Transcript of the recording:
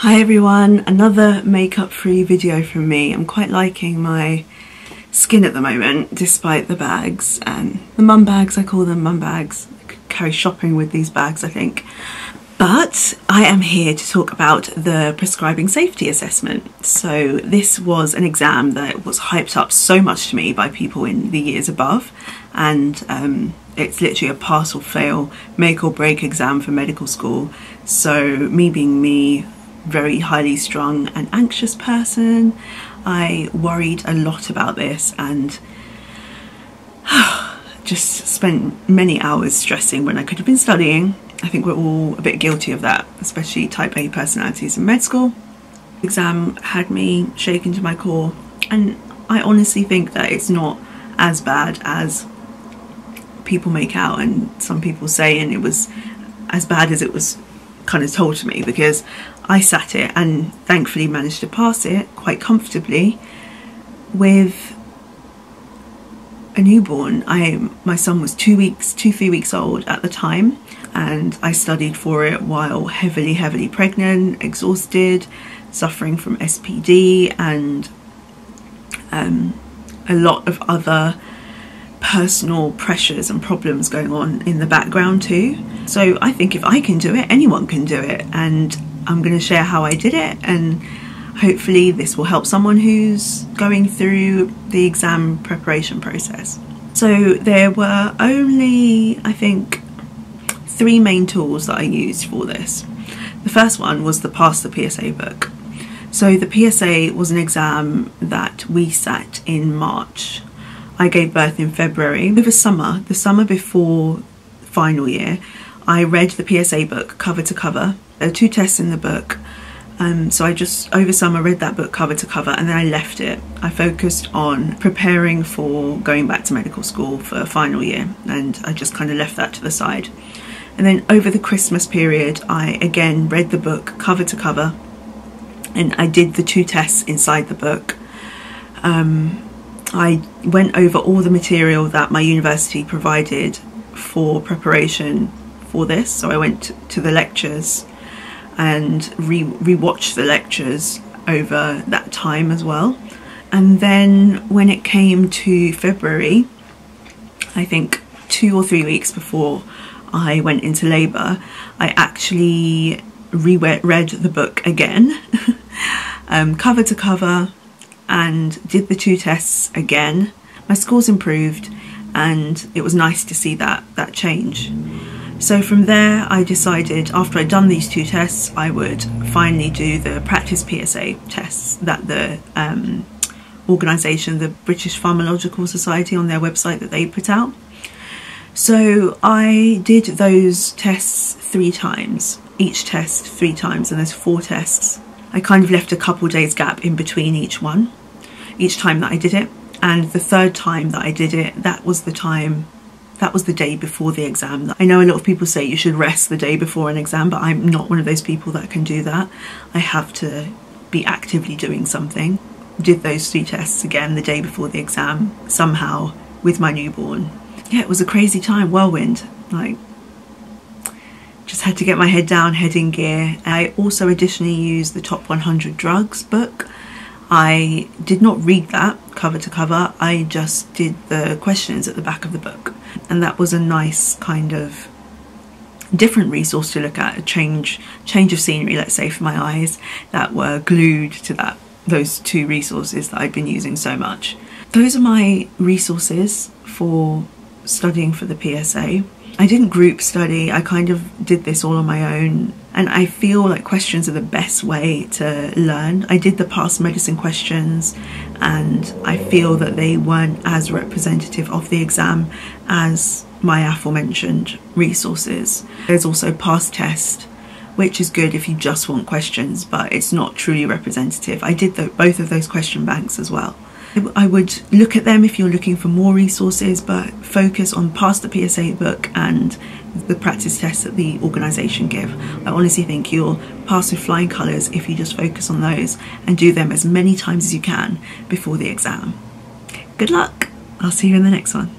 Hi everyone, another makeup free video from me. I'm quite liking my skin at the moment despite the bags, the mum bags. I call them mum bags. I could carry shopping with these bags, I think. But I am here to talk about the prescribing safety assessment. So this was an exam that was hyped up so much to me by people in the years above, and it's literally a pass or fail, make or break exam for medical school. So me being me, very highly strung and anxious person, I worried a lot about this and just spent many hours stressing when I could have been studying. I think we're all a bit guilty of that, especially type A personalities in med school. The exam had me shaken to my core, and I honestly think that it's not as bad as people make out and some people say, and it was as bad as it was kind of told to me, because I sat it and thankfully managed to pass it quite comfortably with a newborn. My son was 3 weeks old at the time, and I studied for it while heavily pregnant, exhausted, suffering from SPD and a lot of other personal pressures and problems going on in the background too. So I think if I can do it, anyone can do it, and I'm going to share how I did it, and hopefully this will help someone who's going through the exam preparation process. So there were only, I think, 3 main tools that I used for this. The first one was the Pass the PSA book. So the PSA was an exam that we sat in March. I gave birth in February. Over the summer before final year, I read the PSA book cover to cover. There are 2 tests in the book, so I just over summer read that book cover to cover, and then I left it. I focused on preparing for going back to medical school for final year, and I just kind of left that to the side. And then over the Christmas period, I again read the book cover to cover, and I did the 2 tests inside the book. I went over all the material that my university provided for preparation for this. So I went to the lectures and re-watched the lectures over that time as well. And then when it came to February, I think 2 or 3 weeks before I went into labour, I actually reread the book again, cover to cover, and did the 2 tests again. My scores improved, and it was nice to see that change. So from there I decided, after I'd done these 2 tests, I would finally do the practice PSA tests that the organisation, the British Pharmacological Society, on their website that they put out. So I did those tests 3 times, each test 3 times, and there's 4 tests. I kind of left a couple days gap in between each time that I did it, and the 3rd time that I did it, that was the day before the exam. I know a lot of people say you should rest the day before an exam, but I'm not one of those people that can do that. I have to be actively doing something. Did those 3 tests again the day before the exam, somehow, with my newborn. Yeah, it was a crazy time, whirlwind. Like, just had to get my head down, head in gear. I also additionally used the Top 100 Drugs book. I did not read that cover to cover, I just did the questions at the back of the book, and that was a nice kind of different resource to look at, a change of scenery, let's say, for my eyes that were glued to those 2 resources that I'd been using so much. Those are my resources for studying for the PSA. I didn't group study, I kind of did this all on my own, and I feel like questions are the best way to learn. I did the past medicine questions, and I feel that they weren't as representative of the exam as my aforementioned resources. There's also past test, which is good if you just want questions, but it's not truly representative. I did both of those question banks as well. I would look at them if you're looking for more resources, but focus on Pass the PSA book and the practice tests that the organisation give. I honestly think you'll pass with flying colours if you just focus on those and do them as many times as you can before the exam. Good luck! I'll see you in the next one.